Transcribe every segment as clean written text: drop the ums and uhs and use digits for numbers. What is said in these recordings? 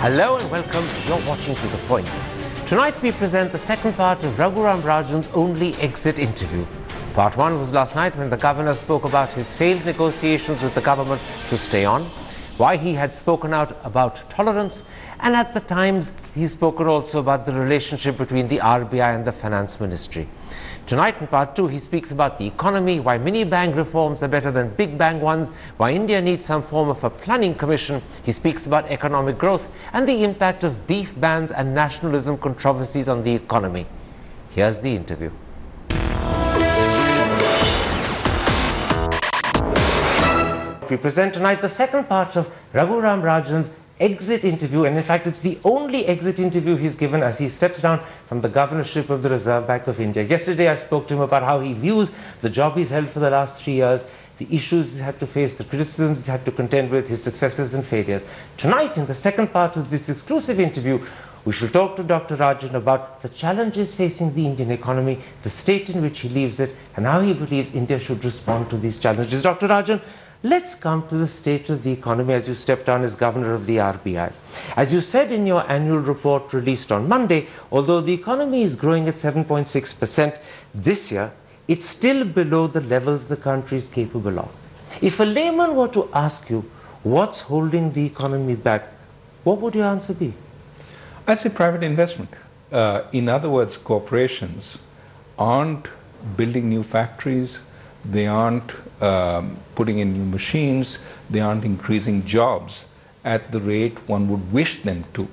Hello and welcome. You're watching To The Point. Tonight we present the second part of Raghuram Rajan's only exit interview. Part one was last night when the governor spoke about his failed negotiations with the government to stay on, why he had spoken out about tolerance, and at the times he's spoken also about the relationship between the RBI and the Finance Ministry. Tonight in part two, he speaks about the economy, why mini bank reforms are better than big bang ones, why India needs some form of a planning commission. He speaks about economic growth and the impact of beef bans and nationalism controversies on the economy. Here's the interview. We present tonight the second part of Raghuram Rajan's exit interview, and in fact it's the only exit interview he's given as he steps down from the governorship of the Reserve Bank of India. Yesterday I spoke to him about how he views the job he's held for the last 3 years, the issues he's had to face, the criticisms he's had to contend with, his successes and failures. Tonight, in the second part of this exclusive interview, we shall talk to Dr. Rajan about the challenges facing the Indian economy, the state in which he leaves it, and how he believes India should respond to these challenges. Dr. Rajan, let's come to the state of the economy as you step down as governor of the RBI. As you said in your annual report released on Monday, although the economy is growing at 7.6% this year, it's still below the levels the country is capable of. If a layman were to ask you what's holding the economy back, what would your answer be? I'd say private investment. In other words, corporations aren't building new factories, they aren't putting in new machines, they aren't increasing jobs at the rate one would wish them to.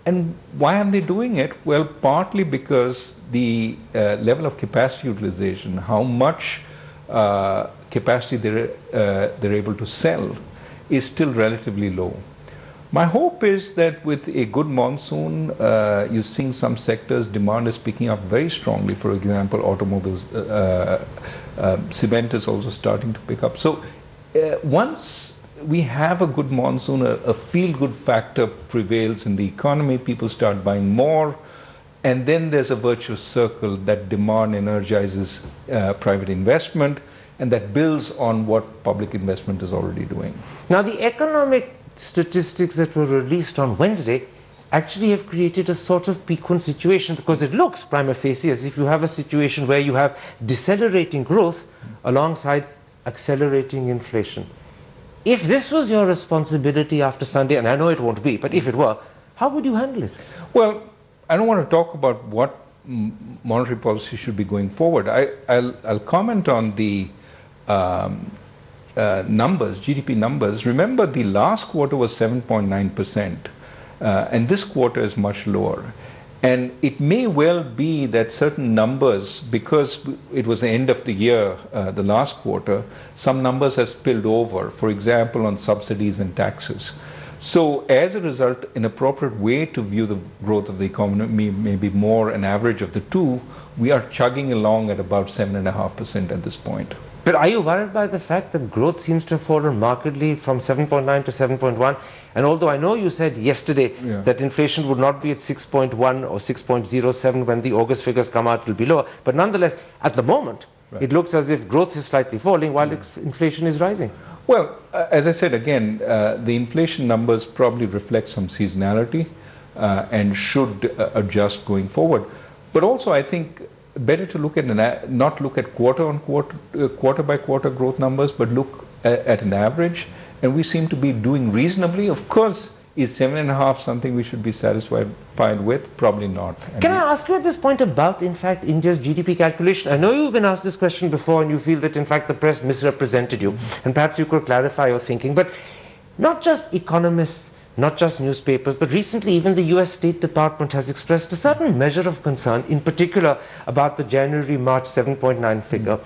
And why aren't they doing it? Well, partly because the level of capacity utilization, how much capacity they're able to sell, is still relatively low. My hope is that with a good monsoon, you're seeing some sectors, demand is picking up very strongly. For example, automobiles, cement is also starting to pick up. So once we have a good monsoon, a feel-good factor prevails in the economy, people start buying more, and then there's a virtuous circle that demand energizes private investment, and that builds on what public investment is already doing. Now, the economic statistics that were released on Wednesday actually have created a sort of piquant situation, because it looks prima facie as if you have a situation where you have decelerating growth alongside accelerating inflation. If this was your responsibility after Sunday, and I know it won't be, but if it were, how would you handle it? Well, I don't want to talk about what monetary policy should be going forward. I'll comment on the numbers, GDP numbers. Remember, the last quarter was 7.9%, and this quarter is much lower. And it may well be that certain numbers, because it was the end of the year, the last quarter, some numbers have spilled over, for example, on subsidies and taxes. So as a result, an appropriate way to view the growth of the economy may be more an average of the two. We are chugging along at about 7.5% at this point. But are you worried by the fact that growth seems to have fallen markedly from 7.9 to 7.1? And although I know you said yesterday that inflation would not be at 6.1 or 6.07 when the August figures come out, will be lower. But nonetheless, at the moment, it looks as if growth is slightly falling while inflation is rising. Well, as I said again, the inflation numbers probably reflect some seasonality and should adjust going forward. But also, I think better to look at not look at quarter by quarter growth numbers, but look at an average, and we seem to be doing reasonably. Of course, is 7.5 something we should be satisfied with? Probably not. Can I ask you at this point about, in fact, India's GDP calculation? I know you've been asked this question before, and you feel that, in fact, the press misrepresented you, and perhaps you could clarify your thinking. But not just economists, not just newspapers, but recently even the US State Department has expressed a certain measure of concern, in particular about the January-March 7.9 figure.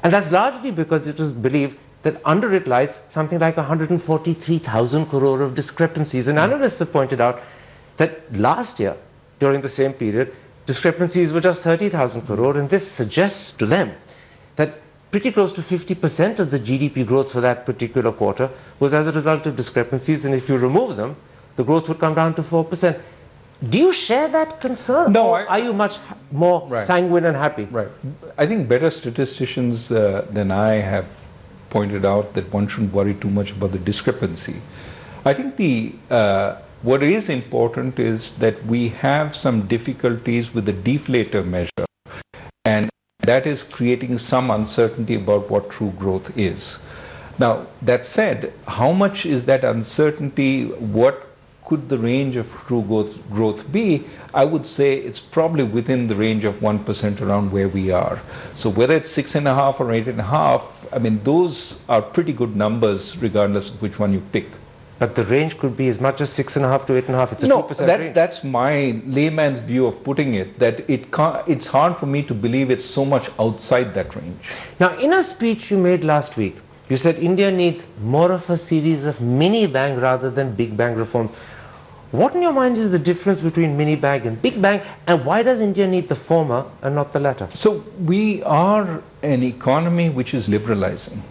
And that's largely because it was believed that under it lies something like 143,000 crore of discrepancies. And analysts have pointed out that last year, during the same period, discrepancies were just 30,000 crore, and this suggests to them that pretty close to 50% of the GDP growth for that particular quarter was as a result of discrepancies, and if you remove them, the growth would come down to 4%. Do you share that concern? No. Or are you much more sanguine and happy? Right. I think better statisticians than I have pointed out that one shouldn't worry too much about the discrepancy. I think the What is important is that we have some difficulties with the deflator measure, and that is creating some uncertainty about what true growth is. Now, that said, how much is that uncertainty? What could the range of true growth be? I would say it's probably within the range of 1% around where we are. So whether it's 6.5 or 8.5, I mean, those are pretty good numbers regardless of which one you pick. But the range could be as much as 6.5 to 8.5. It's a 2% range. That's my layman's view of putting it, that it's hard for me to believe it's so much outside that range. Now, in a speech you made last week, you said India needs more of a series of mini bang rather than big bang reforms. What in your mind is the difference between mini bang and big bang, and why does India need the former and not the latter? So we are an economy which is liberalizing.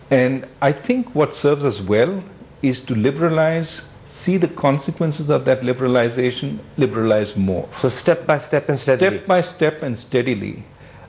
And I think what serves us well is to liberalize, see the consequences of that liberalization, liberalize more. So step by step and steadily. Step by step and steadily.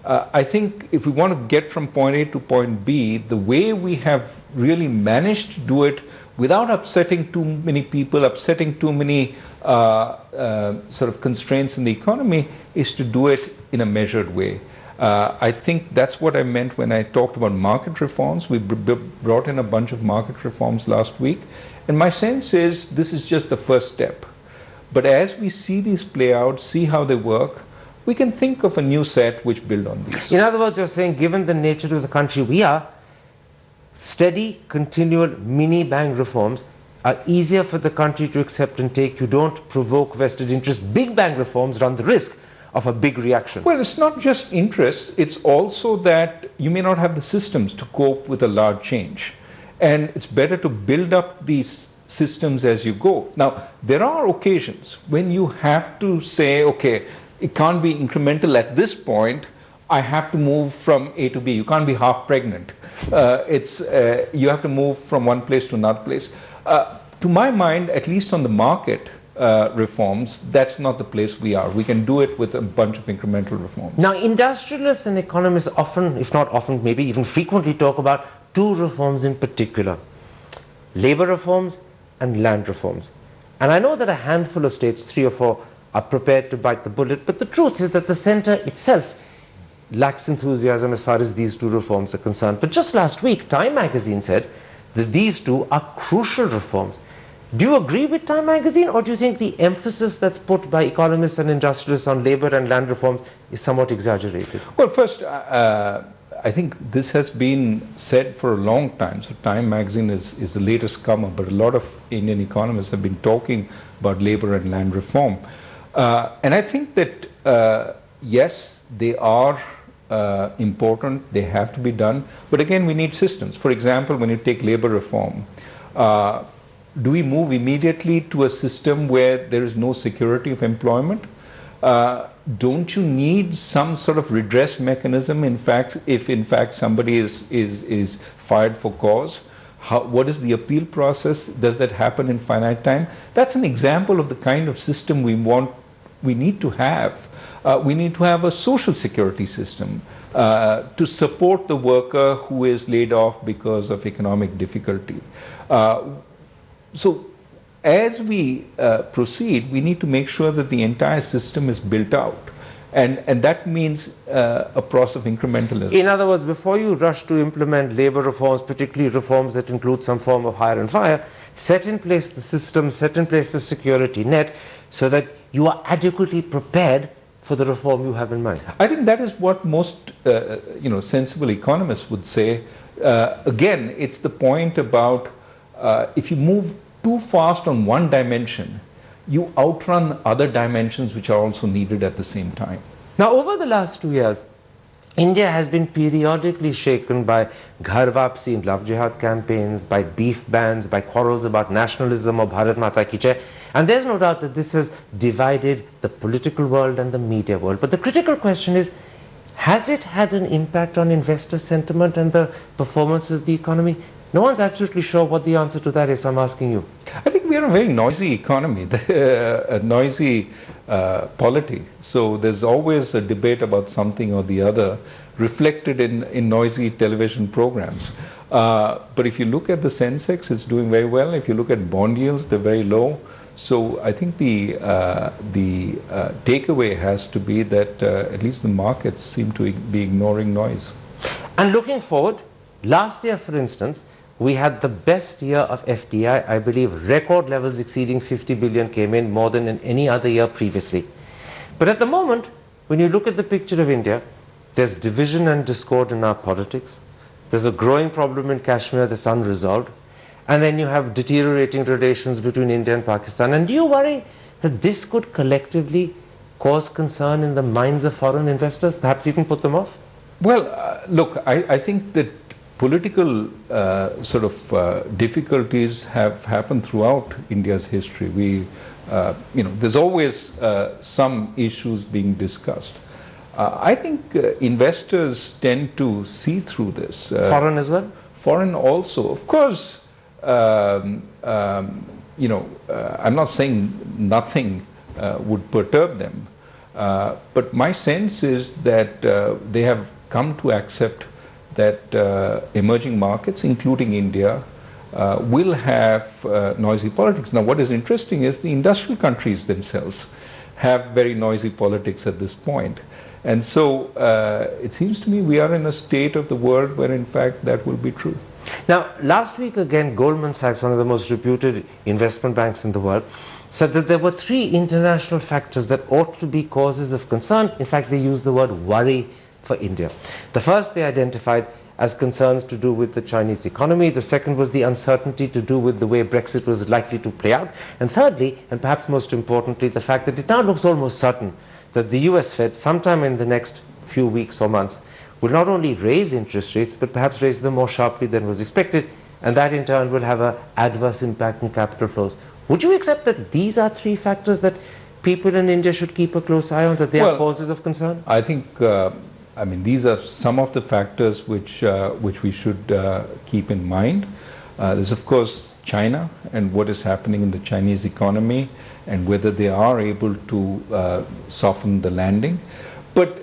I think if we want to get from point A to point B, the way we have really managed to do it without upsetting too many people, upsetting too many sort of constraints in the economy, is to do it in a measured way. I think that's what I meant when I talked about market reforms. We brought in a bunch of market reforms last week, and my sense is this is just the first step. But as we see these play out, see how they work, we can think of a new set which build on these. In other words, you're saying, given the nature of the country we are, steady, continual mini bang reforms are easier for the country to accept and take. You don't provoke vested interest. Big bang reforms run the risk of a big reaction. Well, it's not just interest, it's also that you may not have the systems to cope with a large change. And it's better to build up these systems as you go. Now, there are occasions when you have to say, okay, it can't be incremental at this point, I have to move from A to B. You can't be half pregnant. You have to move from one place to another place. To my mind, at least on the market reforms, that's not the place we are. We can do it with a bunch of incremental reforms. Now, industrialists and economists often, if not often, maybe even frequently talk about two reforms in particular: labor reforms and land reforms. And I know that a handful of states, 3 or 4, are prepared to bite the bullet, but the truth is that the center itself lacks enthusiasm as far as these two reforms are concerned. But just last week, Time magazine said that these two are crucial reforms. Do you agree with Time magazine, or do you think the emphasis that's put by economists and industrialists on labor and land reforms is somewhat exaggerated? Well, first, I think this has been said for a long time. So Time magazine is the latest comer, but a lot of Indian economists have been talking about labor and land reform. And I think that, yes, they are important, they have to be done, but again, we need systems. For example, when you take labor reform, do we move immediately to a system where there is no security of employment? Don't you need some sort of redress mechanism, in fact, if in fact somebody is fired for cause? What is the appeal process? Does that happen in finite time? That's an example of the kind of system we need to have. We need to have a social security system to support the worker who is laid off because of economic difficulty. So as we proceed, we need to make sure that the entire system is built out. And that means a process of incrementalism. In other words, before you rush to implement labor reforms, particularly reforms that include some form of hire and fire, set in place the system, set in place the security net, so that you are adequately prepared for the reform you have in mind. I think that is what most sensible economists would say. Again, it's the point about if you move too fast on one dimension, you outrun other dimensions which are also needed at the same time. Now, over the last 2 years, India has been periodically shaken by Ghar Vapsi and Love Jihad campaigns, by beef bans, by quarrels about nationalism or Bharat Mata Ki Jai. And there's no doubt that this has divided the political world and the media world. But the critical question is, has it had an impact on investor sentiment and the performance of the economy? No one's absolutely sure what the answer to that is, so I'm asking you. I think we are a very noisy economy, a noisy polity. So there's always a debate about something or the other reflected in noisy television programs. But if you look at the Sensex, it's doing very well. If you look at bond yields, they're very low. So I think the takeaway has to be that at least the markets seem to be ignoring noise. And looking forward, last year, for instance, we had the best year of FDI. I believe record levels exceeding 50 billion came in, more than in any other year previously. But at the moment, when you look at the picture of India, there's division and discord in our politics. There's a growing problem in Kashmir that's unresolved. And then you have deteriorating relations between India and Pakistan. And do you worry that this could collectively cause concern in the minds of foreign investors, perhaps even put them off? Well, look, I think that political difficulties have happened throughout India's history. There's always some issues being discussed. I think investors tend to see through this. Foreign as well? Foreign also. Of course, I'm not saying nothing would perturb them. But my sense is that they have come to accept that emerging markets, including India, will have noisy politics. Now, what is interesting is the industrial countries themselves have very noisy politics at this point. And so it seems to me we are in a state of the world where, in fact, that will be true. Now, last week again, Goldman Sachs, one of the most reputed investment banks in the world, said that there were 3 international factors that ought to be causes of concern. In fact, they used the word worry for India. The first they identified as concerns to do with the Chinese economy. The second was the uncertainty to do with the way Brexit was likely to play out. And thirdly, and perhaps most importantly, the fact that it now looks almost certain that the US Fed, sometime in the next few weeks or months, will not only raise interest rates, but perhaps raise them more sharply than was expected, and that in turn will have an adverse impact on capital flows. Would you accept that these are 3 factors that people in India should keep a close eye on, that they are causes of concern? I think, these are some of the factors which we should keep in mind. There's, of course, China and what is happening in the Chinese economy and whether they are able to soften the landing. But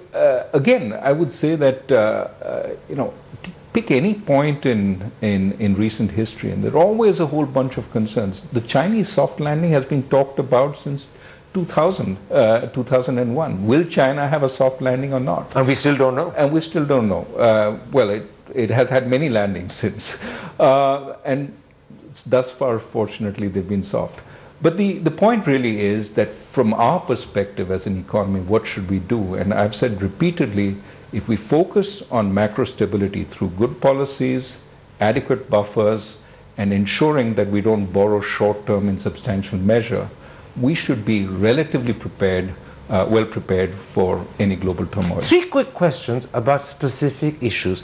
again, I would say that, pick any point in recent history, and there are always a whole bunch of concerns. The Chinese soft landing has been talked about since 2001. Will China have a soft landing or not? And we still don't know. And we still don't know. It has had many landings since. And thus far, fortunately, they've been soft. But the point really is that from our perspective as an economy, what should we do? And I've said repeatedly, if we focus on macro stability through good policies, adequate buffers, and ensuring that we don't borrow short-term in substantial measure, we should be relatively prepared, well prepared for any global turmoil. 3 quick questions about specific issues.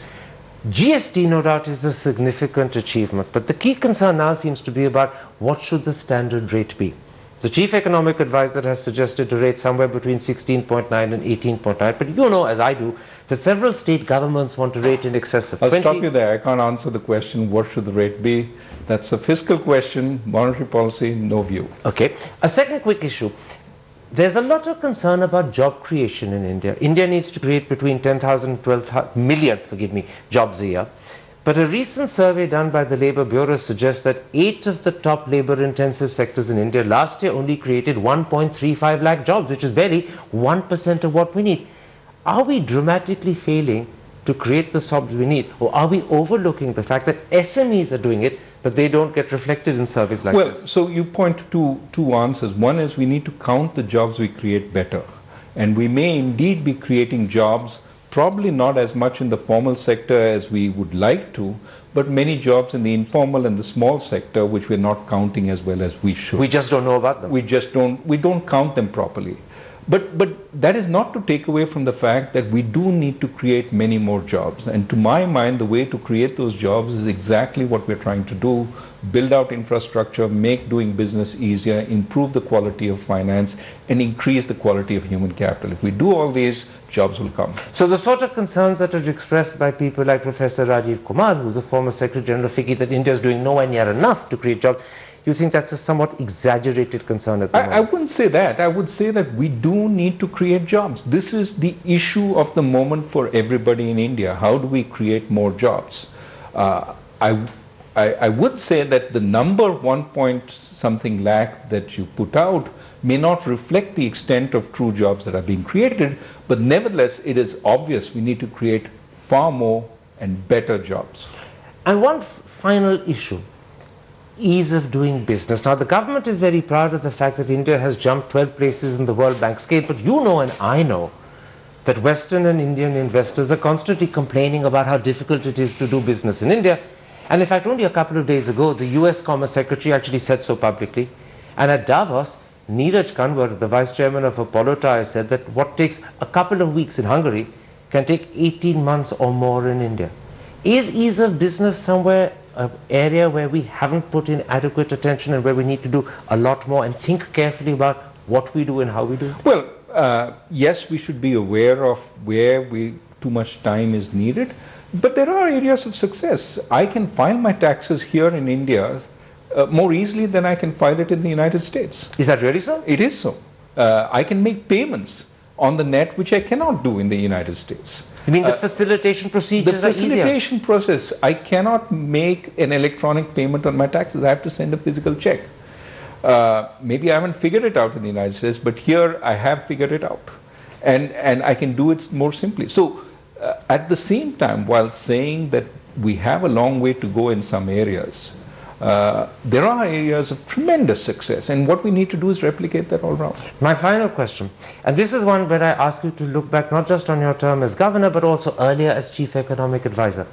GST, no doubt, is a significant achievement, but the key concern now seems to be about what should the standard rate be. The chief economic advisor has suggested a rate somewhere between 16.9 and 18.9, but you know, as I do, that several state governments want a rate in excess of 20. I'll stop you there. I can't answer the question, what should the rate be? That's a fiscal question, monetary policy, no view. Okay. A second quick issue. There's a lot of concern about job creation in India. India needs to create between 10,000 and 12 million, jobs a year. But a recent survey done by the Labour Bureau suggests that 8 of the top labour-intensive sectors in India last year only created 1.35 lakh jobs, which is barely 1% of what we need. Are we dramatically failing to create the jobs we need? Or are we overlooking the fact that SMEs are doing it, but they don't get reflected in surveys like this? Well, so you point to two answers. One is we need to count the jobs we create better. And we may indeed be creating jobs, probably not as much in the formal sector as we would like to, but many jobs in the informal and the small sector, which we're not counting as well as we should. We just don't know about them. We don't count them properly. But that is not to take away from the fact that we do need to create many more jobs. And to my mind, the way to create those jobs is exactly what we're trying to do. Build out infrastructure, make doing business easier, improve the quality of finance, and increase the quality of human capital. If we do all these, jobs will come. So the sort of concerns that are expressed by people like Professor Rajiv Kumar, who's the former Secretary General of FICCI, that India is doing nowhere near enough to create jobs, you think that's a somewhat exaggerated concern at the moment? I wouldn't say that. I would say that we do need to create jobs. This is the issue of the moment for everybody in India. How do we create more jobs? I I would say that the number 1 point something lakh that you put out may not reflect the extent of true jobs that are being created, but nevertheless, it is obvious we need to create far more and better jobs. And one final issue, ease of doing business. Now, the government is very proud of the fact that India has jumped 12 places in the World Bank scale, but you know and I know that Western and Indian investors are constantly complaining about how difficult it is to do business in India. And in fact, only a couple of days ago, the US Commerce Secretary actually said so publicly. And at Davos, Neeraj Kanwar, the vice chairman of Apollo Tyres, said that what takes a couple of weeks in Hungary can take 18 months or more in India. Is ease of business somewhere an area where we haven't put in adequate attention and where we need to do a lot more and think carefully about what we do and how we do it? Well, yes, we should be aware of where too much time is needed, but there are areas of success. I can file my taxes here in India more easily than I can file it in the United States. Is that really so? It is so. I can make payments on the net, which I cannot do in the United States. You mean the facilitation procedures The are easier? facilitation process, I cannot make an electronic payment on my taxes. I have to send a physical check. Maybe I haven't figured it out in the United States, but here I have figured it out. And I can do it more simply. So at the same time, while saying that we have a long way to go in some areas, there are areas of tremendous success, and what we need to do is replicate that all around. My final question, and this is one where I ask you to look back not just on your term as governor, but also earlier as chief economic advisor.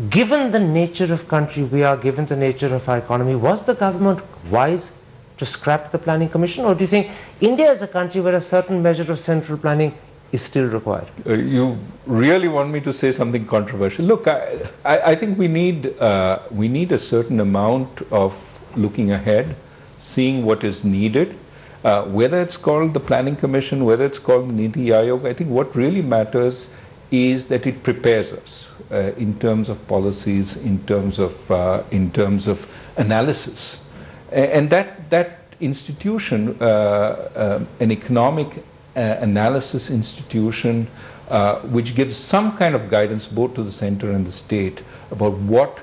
Given the nature of country we are, given the nature of our economy, was the government wise to scrap the planning commission, or do you think India is a country where a certain measure of central planning is still required? You really want me to say something controversial? Look, I think we need a certain amount of looking ahead, seeing what is needed. Whether it's called the Planning Commission, whether it's called the Niti Aayog, I think what really matters is that it prepares us in terms of policies, in terms of analysis, and that institution, an economic analysis institution, which gives some kind of guidance both to the center and the state about what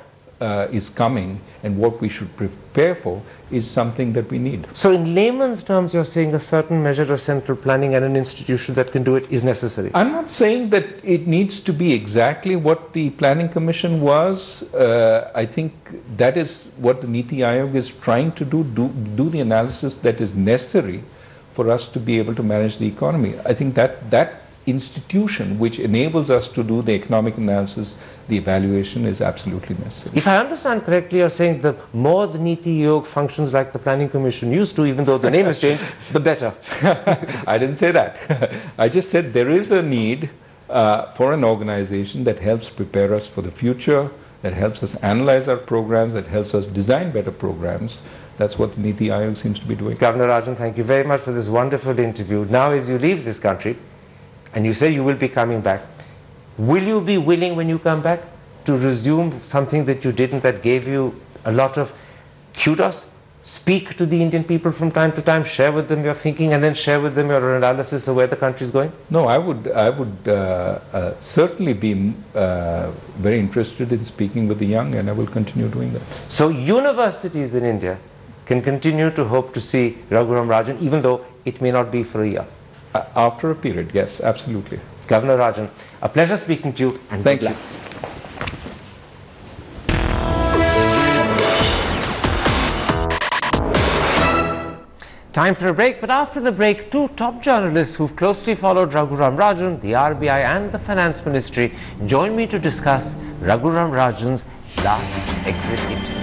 is coming and what we should prepare for, is something that we need. So in layman's terms, you're saying a certain measure of central planning and an institution that can do it is necessary? I'm not saying that it needs to be exactly what the Planning Commission was. I think that is what the Niti Aayog is trying to do the analysis that is necessary for us to be able to manage the economy. I think that institution which enables us to do the economic analysis, the evaluation, is absolutely necessary. If I understand correctly, you're saying the more the Niti Aayog functions like the Planning Commission used to, even though the name has changed, the better. I didn't say that. I just said there is a need for an organization that helps prepare us for the future, that helps us analyze our programs, that helps us design better programs. That's what the Niti Aayog seems to be doing. Governor Rajan, thank you very much for this wonderful interview. Now, as you leave this country, and you say you will be coming back, will you be willing when you come back to resume something that you did and that gave you a lot of kudos? Speak to the Indian people from time to time, share with them your thinking, and then share with them your analysis of where the country is going? No, I would certainly be very interested in speaking with the young, and I will continue doing that. So universities in India can continue to hope to see Raghuram Rajan, even though it may not be for a year? After a period, yes, absolutely. Governor Rajan, a pleasure speaking to you, and thank good you. luck. Time for a break, but after the break, two top journalists who've closely followed Raghuram Rajan, the RBI and the Finance Ministry, join me to discuss Raghuram Rajan's last exit interview.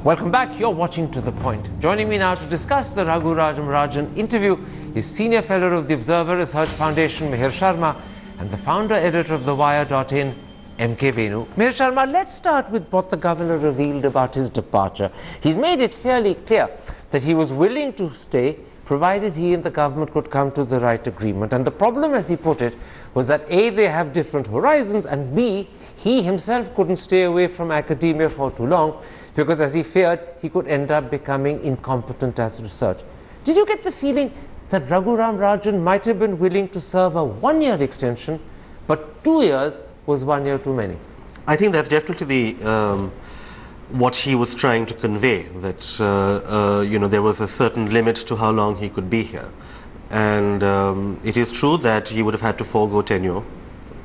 Welcome back. You're watching To The Point. Joining me now to discuss the Raghuram Rajan interview is Senior Fellow of the Observer Research Foundation, Mihir Sharma, and the founder editor of TheWire.in, M.K. Venu. Mr. Sharma, let's start with what the governor revealed about his departure. He's made it fairly clear that he was willing to stay provided he and the government could come to the right agreement. And the problem, as he put it, was that A, they have different horizons, and B, he himself couldn't stay away from academia for too long because, as he feared, he could end up becoming incompetent as research. Did you get the feeling that Raghuram Rajan might have been willing to serve a one-year extension, but 2 years was 1 year too many? I think that's definitely the what he was trying to convey, that you know, there was a certain limit to how long he could be here, and it is true that he would have had to forego tenure.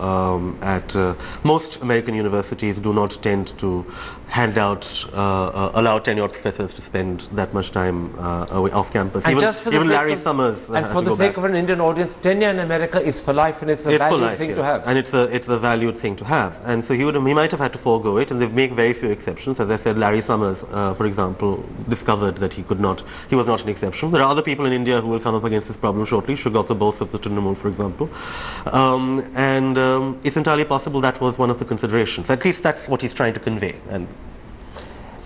At most American universities do not tend to hand out, allow tenured professors to spend that much time away off campus. And even Larry Summers. And for the sake of an Indian audience, tenure in America is for life, and it's a valued thing to have. And it's a valued thing to have. And so he might have had to forego it, and they've made very few exceptions. As I said, Larry Summers, for example, discovered that he was not an exception. There are other people in India who will come up against this problem shortly. Sugata Bose of the Trinamool, for example. It's entirely possible that was one of the considerations. At least that's what he's trying to convey. And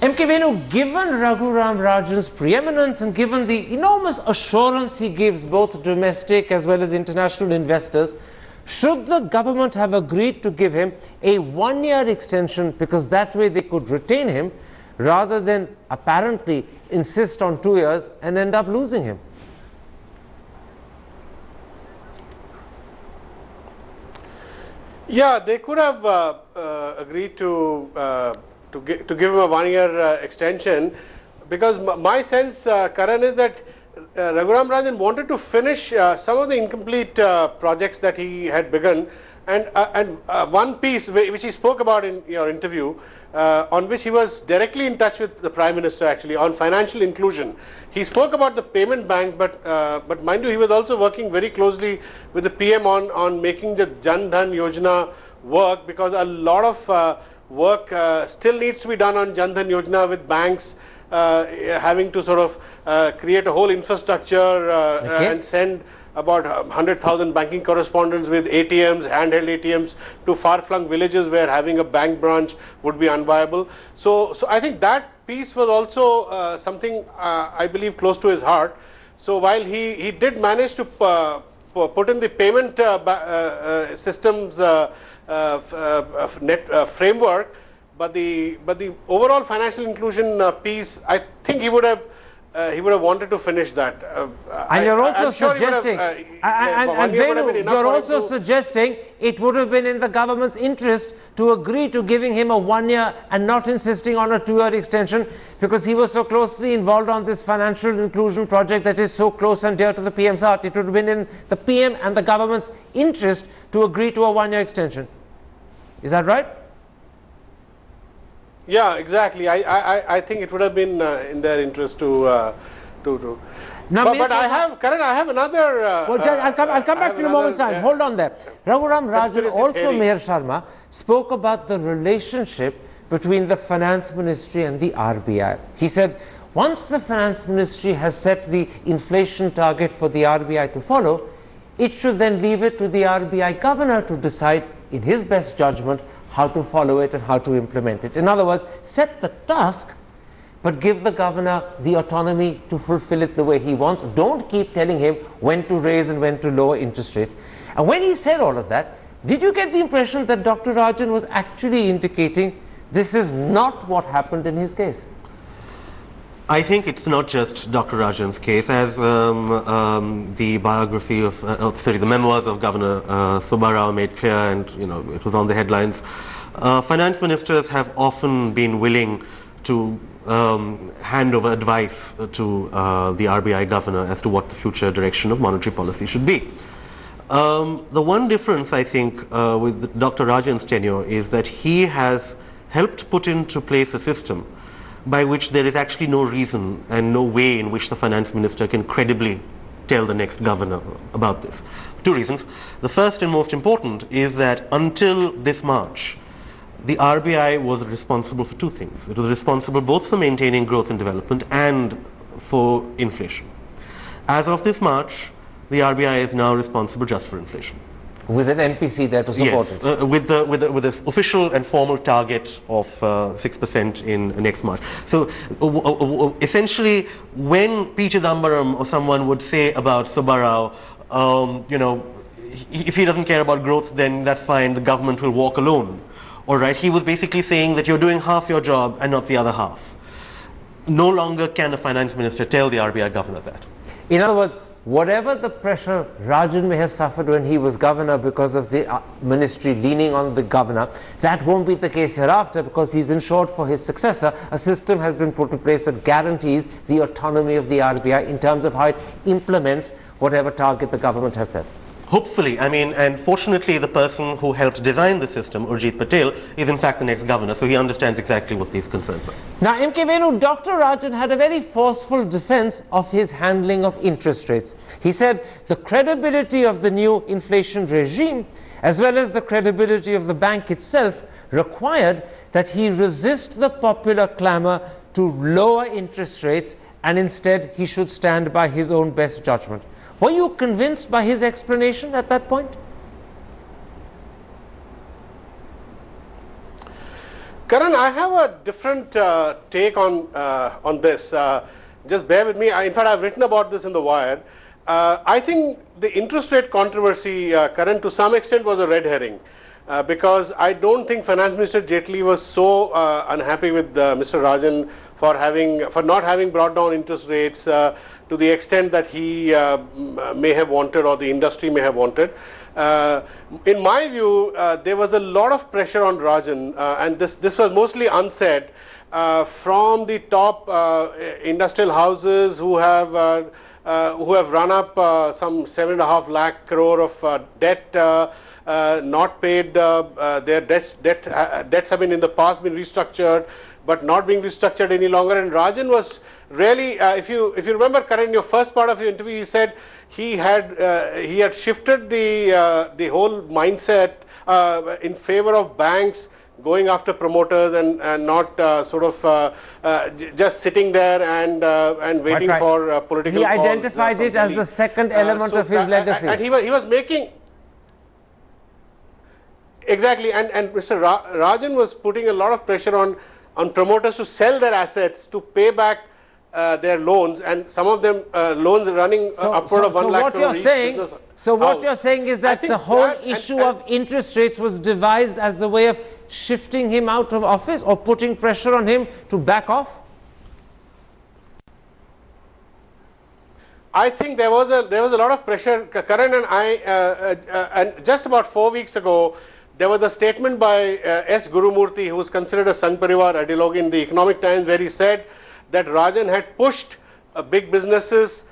M.K. Venu, given Raghuram Rajan's preeminence and given the enormous assurance he gives both domestic as well as international investors, should the government have agreed to give him a one-year extension because that way they could retain him rather than apparently insist on 2 years and end up losing him? Yeah, they could have agreed to give him a one-year extension, because my sense, Karan, is that Raghuram Rajan wanted to finish some of the incomplete projects that he had begun, and one piece which he spoke about in your interview, on which he was directly in touch with the Prime Minister, actually, on financial inclusion. He spoke about the payment bank, but mind you, he was also working very closely with the PM on making the Jan Dhan Yojana work, because a lot of work still needs to be done on Jan Dhan Yojana, with banks having to sort of create a whole infrastructure and send about 100,000 banking correspondents with ATMs, handheld ATMs, to far-flung villages where having a bank branch would be unviable. So I think that piece was also something I believe close to his heart. So while he did manage to put in the payment systems framework, but the overall financial inclusion piece, I think he would have wanted to finish that. And you're also suggesting, you're also suggesting it would have been in the government's interest to agree to giving him a 1 year and not insisting on a 2 year extension, because he was so closely involved on this financial inclusion project that is so close and dear to the PM's heart. It would have been in the PM and the government's interest to agree to a 1 year extension. Is that right? Yeah, exactly. I think it would have been in their interest to. Now, but I have, Karan, I have another. Well, I'll come back to you in a moment's time. Hold on there. Raghuram Rajan, also Meher Sharma, spoke about the relationship between the Finance Ministry and the RBI. He said, once the Finance Ministry has set the inflation target for the RBI to follow, it should then leave it to the RBI governor to decide, in his best judgment, how to follow it and how to implement it. In other words, set the task, but give the governor the autonomy to fulfill it the way he wants. Don't keep telling him when to raise and when to lower interest rates. And when he said all of that, did you get the impression that Dr. Rajan was actually indicating this is not what happened in his case? I think it's not just Dr. Rajan's case, as the biography of, the memoirs of Governor Subbarao made clear, and it was on the headlines. Finance ministers have often been willing to hand over advice to the RBI governor as to what the future direction of monetary policy should be. The one difference, I think, with Dr. Rajan's tenure is that he has helped put into place a system by which there is actually no reason and no way in which the finance minister can credibly tell the next governor about this. Two reasons. The first and most important is that until this March, the RBI was responsible for two things. It was responsible both for maintaining growth and development and for inflation. As of this March, the RBI is now responsible just for inflation. With an NPC there to support Yes, it. with the official and formal target of 6% in next March. So essentially, when P. Chidambaram or someone would say about Subbarao, you know, if he doesn't care about growth, then that's fine, the government will walk alone. All right, he was basically saying that you're doing half your job and not the other half. No longer can a finance minister tell the RBI governor that. In other words, whatever the pressure Rajan may have suffered when he was governor because of the ministry leaning on the governor, that won't be the case hereafter, because he's ensured for his successor a system has been put in place that guarantees the autonomy of the RBI in terms of how it implements whatever target the government has set. Hopefully, I mean, and fortunately the person who helped design the system, Urjit Patel, is in fact the next governor, so he understands exactly what these concerns are. Now, M.K. Venu, Dr. Rajan had a very forceful defense of his handling of interest rates. He said the credibility of the new inflation regime, as well as the credibility of the bank itself, required that he resist the popular clamor to lower interest rates, and instead he should stand by his own best judgment. Were you convinced by his explanation at that point? Karan, I have a different take on this. Just bear with me. In fact, I've written about this in The Wire. I think the interest rate controversy, Karan, to some extent was a red herring. Because I don't think Finance Minister Jaitley was so unhappy with Mr. Rajan for not having brought down interest rates to the extent that he may have wanted, or the industry may have wanted. In my view, there was a lot of pressure on Rajan, and this was mostly unsaid, from the top industrial houses who have run up some 7.5 lakh crore of debt, not paid their debts have been in the past been restructured, but not being restructured any longer. And Rajan was really, if you remember, Karan, in your first part of your interview, he said he had shifted the whole mindset in favor of banks going after promoters and not just sitting there and waiting for political He calls. identified it as the second element of his legacy. And he was making... Exactly, and Mr. Rajan was putting a lot of pressure on promoters to sell their assets to pay back their loans, and some of them loans running upward of 1 lakh crore each business. So what you're saying is that the whole issue of interest rates was devised as a way of shifting him out of office, or putting pressure on him to back off? I think there was a lot of pressure. Karan and I, and just about 4 weeks ago, there was a statement by S. Gurumurthy, who is considered a Sangh Parivar ideologue, in the Economic Times, where he said that Rajan had pushed big businesses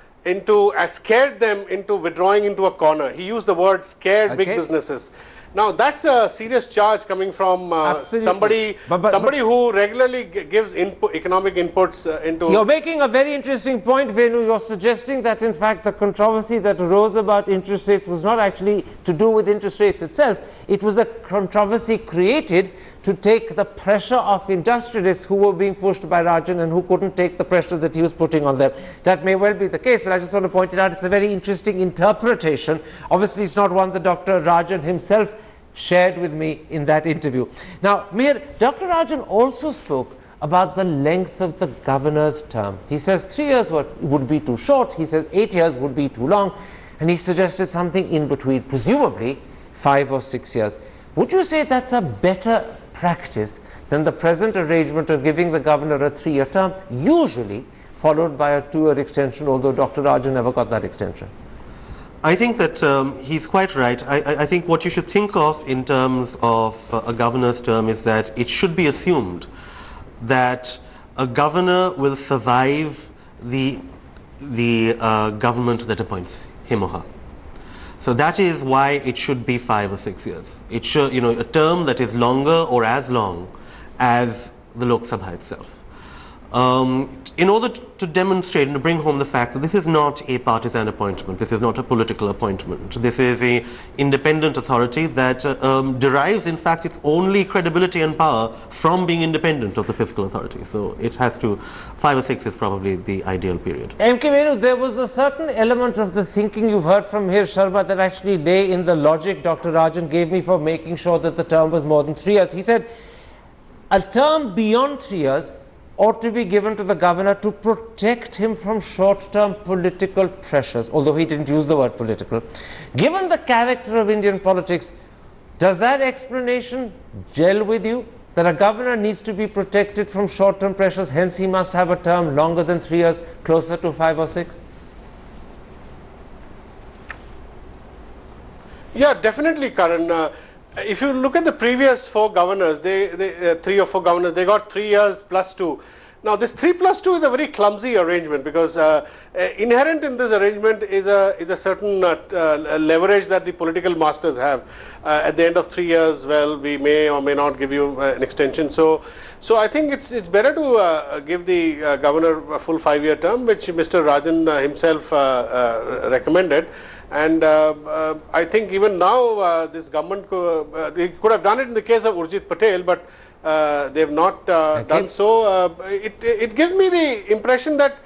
scared them into withdrawing into a corner. He used the word scared big businesses. Now, that's a serious charge coming from somebody who regularly gives economic inputs into... You're making a very interesting point, Venu. You're suggesting that, in fact, the controversy that arose about interest rates was not actually to do with interest rates itself. It was a controversy created to take the pressure off industrialists who were being pushed by Rajan and who couldn't take the pressure that he was putting on them. That may well be the case, but I just want to point it out. It's a very interesting interpretation. Obviously, it's not one that Dr. Rajan himself shared with me in that interview. Now, Mihir, Dr. Rajan also spoke about the length of the governor's term. He says 3 years would be too short. He says 8 years would be too long. And he suggested something in between, presumably 5 or 6 years. Would you say that's a better practice than the present arrangement of giving the governor a 3-year term, usually followed by a 2-year extension, although Dr. Rajan never got that extension? I think that he's quite right. I think what you should think of in terms of a governor's term is that it should be assumed that a governor will survive the government that appoints him or her. So that is why it should be 5 or 6 years. It should, a term that is longer or as long as the Lok Sabha itself. in order to demonstrate and to bring home the fact that this is not a partisan appointment, this is not a political appointment, this is an independent authority that derives, in fact, its only credibility and power from being independent of the fiscal authority. So it has to, 5 or 6 is probably the ideal period. M.K. Venu, there was a certain element of the thinking you've heard from Mihir Sharma that actually lay in the logic Dr. Rajan gave me for making sure that the term was more than 3 years. He said a term beyond 3 years ought to be given to the governor to protect him from short-term political pressures, although he didn't use the word political. Given the character of Indian politics, does that explanation gel with you, that a governor needs to be protected from short-term pressures, hence he must have a term longer than 3 years, closer to 5 or 6? Yeah, definitely, Karan. If you look at the previous 4 governors, 3 or 4 governors, they got 3 years plus 2. Now, this 3 plus 2 is a very clumsy arrangement, because inherent in this arrangement is a certain leverage that the political masters have. At the end of 3 years, well, we may or may not give you an extension. So I think it's better to give the governor a full 5-year term, which Mr. Rajan himself recommended. And I think even now this government they could have done it in the case of Urjit Patel, but they have not done so. It gives me the impression that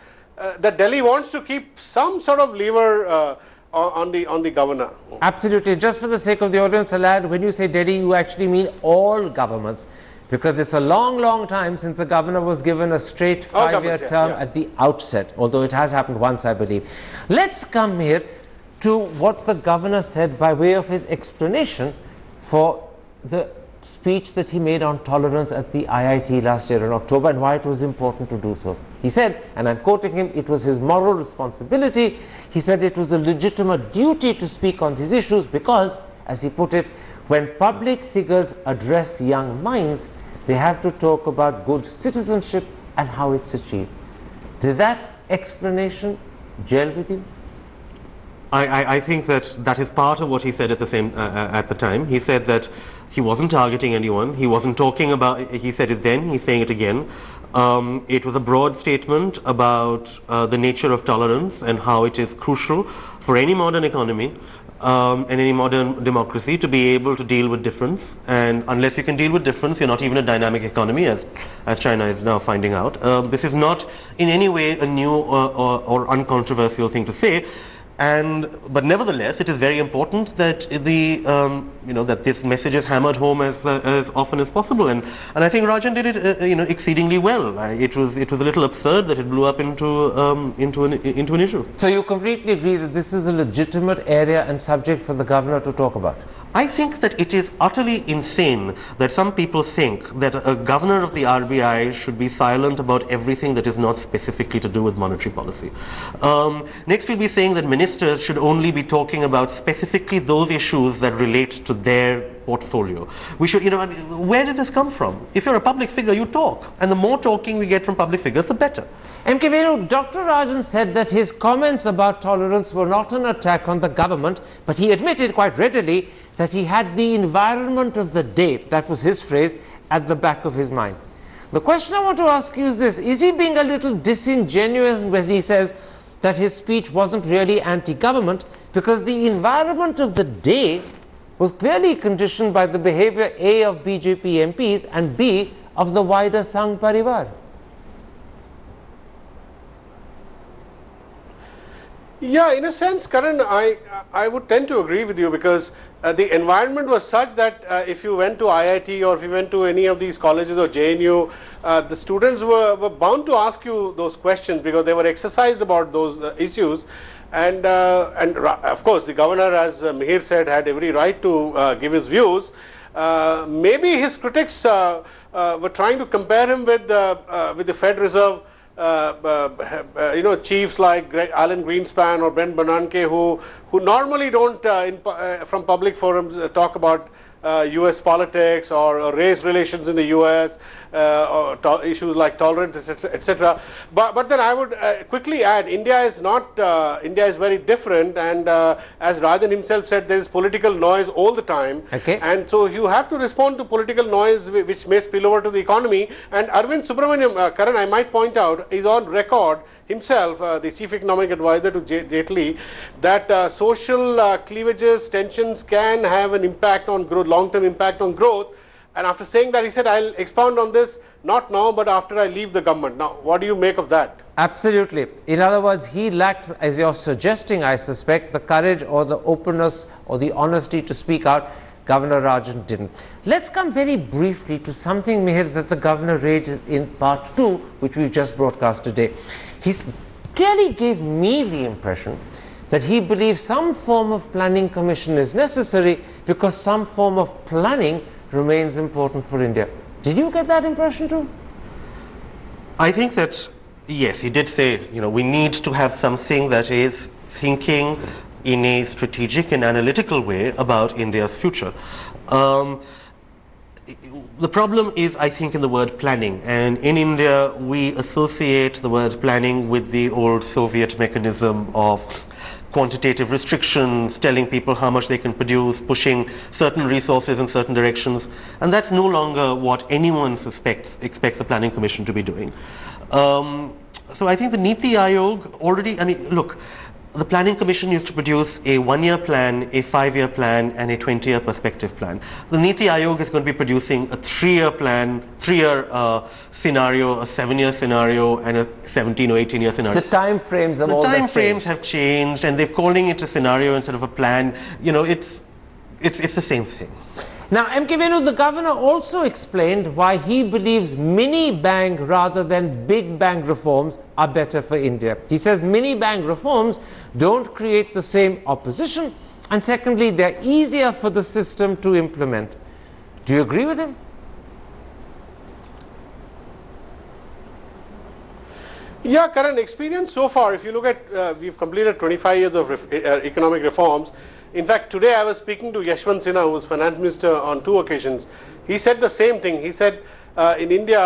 that Delhi wants to keep some sort of lever on the governor. Absolutely. Just for the sake of the audience, Alad, when you say Delhi, you actually mean all governments, because it's a long time since a governor was given a straight 5-year term at the outset, although it has happened once, I believe. Let's come here to what the governor said by way of his explanation for the speech that he made on tolerance at the IIT last year in October, and why it was important to do so. He said, and I'm quoting him, it was his moral responsibility. He said it was a legitimate duty to speak on these issues because, as he put it, when public figures address young minds, they have to talk about good citizenship and how it's achieved. Did that explanation gel with you? I think that is part of what he said at the time. He said that he wasn't targeting anyone. He wasn't talking about. He said it then. He's saying it again. It was a broad statement about the nature of tolerance and how it is crucial for any modern economy and any modern democracy to be able to deal with difference. And unless you can deal with difference, you're not even a dynamic economy, as China is now finding out. This is not in any way a new or uncontroversial thing to say. But nevertheless, it is very important that that this message is hammered home as often as possible, and I think Rajan did it exceedingly well. It was a little absurd that it blew up into an issue. So you completely agree that this is a legitimate area and subject for the governor to talk about? I think that it is utterly insane that some people think that a governor of the RBI should be silent about everything that is not specifically to do with monetary policy. Next, we'll be saying that ministers should only be talking about specifically those issues that relate to their portfolio. We should, where does this come from? If you're a public figure, you talk, and the more talking we get from public figures, the better. M.K. Venu, Dr. Rajan said that his comments about tolerance were not an attack on the government, but he admitted quite readily that he had the environment of the day, that was his phrase, at the back of his mind. The question I want to ask you is this: is he being a little disingenuous when he says that his speech wasn't really anti-government, because the environment of the day was clearly conditioned by the behavior A of BJP MPs and B of the wider Sangh Parivar? Yeah, in a sense, Karan, I would tend to agree with you, because the environment was such that if you went to IIT or if you went to any of these colleges or JNU, the students were bound to ask you those questions because they were exercised about those issues. And of course, the governor, as Mihir said, had every right to give his views. Maybe his critics were trying to compare him with the Fed Reserve chiefs like Alan Greenspan or Ben Bernanke, who normally don't from public forums talk about US politics or race relations in the US, or issues like tolerance, etc. But then I would quickly add, India is not, India is very different, and as Rajan himself said, there is political noise all the time. Okay. And so you have to respond to political noise which may spill over to the economy. And Arvind Subramaniam, Karan, I might point out, is on record himself, the chief economic advisor to Jaitley, that social cleavages, tensions can have an impact on growth, long-term impact on growth. And after saying that, he said, I'll expound on this, not now, but after I leave the government. Now, what do you make of that? Absolutely. In other words, he lacked, as you're suggesting, I suspect, the courage or the openness or the honesty to speak out. Governor Rajan didn't. Let's come very briefly to something, Mihir, that the governor raised in part 2, which we've just broadcast today. He clearly gave me the impression that he believes some form of planning commission is necessary because some form of planning remains important for India. Did you get that impression too? I think that, yes, he did say, we need to have something that is thinking in a strategic and analytical way about India's future. The problem is, I think, in the word planning, and in India we associate the word planning with the old Soviet mechanism of quantitative restrictions, telling people how much they can produce, pushing certain resources in certain directions, and that's no longer what anyone expects the Planning Commission to be doing. So I think the Niti Aayog already, look, the Planning Commission used to produce a 1-year plan, a 5-year plan, and a 20-year perspective plan. The Niti Aayog is going to be producing a 3-year plan, 3-year scenario, a 7-year scenario, and a 17 or 18-year scenario. The time frames of all the that time frames have changed, and they're calling it a scenario instead of a plan. It's the same thing. Now, M.K. Venu, the governor also explained why he believes mini bang rather than big bang reforms are better for India. He says mini bang reforms don't create the same opposition, and secondly, they're easier for the system to implement. Do you agree with him? Yeah, Karan, experience so far, if you look at, we've completed 25 years of economic reforms. In fact, today I was speaking to Yashwant Sinha, who was finance minister, on 2 occasions. He said the same thing. He said in India,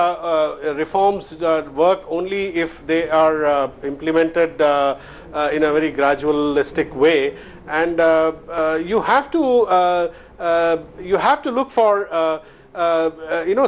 reforms work only if they are implemented in a very gradualistic way, and you have to look for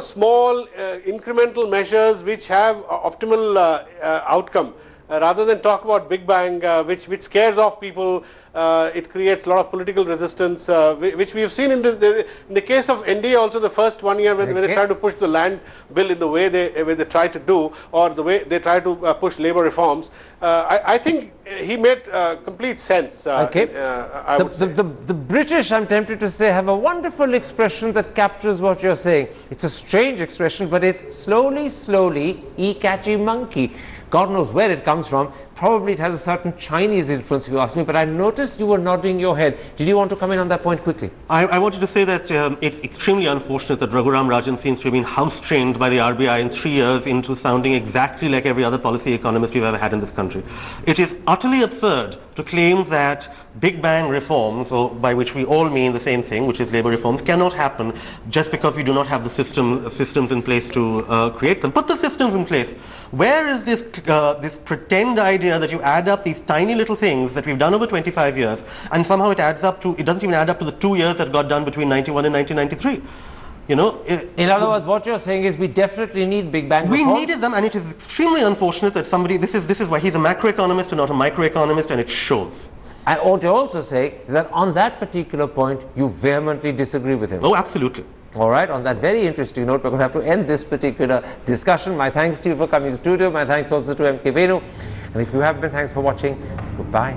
small incremental measures which have optimal outcome. Rather than talk about big bang, which scares off people, it creates a lot of political resistance, which we have seen in the case of NDA also, the first 1 year when they tried to push the land bill in the way they try to do, or the way they try to push labor reforms. I think he made complete sense. The British, I'm tempted to say, have a wonderful expression that captures what you're saying. It's a strange expression, but it's slowly, catchy monkey. God knows where it comes from. Probably it has a certain Chinese influence, if you ask me, but I noticed you were nodding your head. Did you want to come in on that point quickly? I wanted to say that it's extremely unfortunate that Raghuram Rajan seems to have been house-trained by the RBI in 3 years into sounding exactly like every other policy economist we've ever had in this country. It is utterly absurd to claim that big bang reforms, or by which we all mean the same thing, which is labor reforms, cannot happen just because we do not have the systems in place to create them. Put the systems in place. Where is this pretend idea that you add up these tiny little things that we've done over 25 years, and somehow it doesn't even add up to the 2 years that got done between 91 and 1993? In other words, what you're saying is we definitely need big bang reforms. We needed them, and it is extremely unfortunate that this is why he's a macroeconomist and not a microeconomist, and it shows. And what you also say is that on that particular point, you vehemently disagree with him. Oh, absolutely. All right, on that very interesting note, we're going to have to end this particular discussion. My thanks to you for coming to the studio. My thanks also to M.K. Venu. And if you have been, thanks for watching. Goodbye.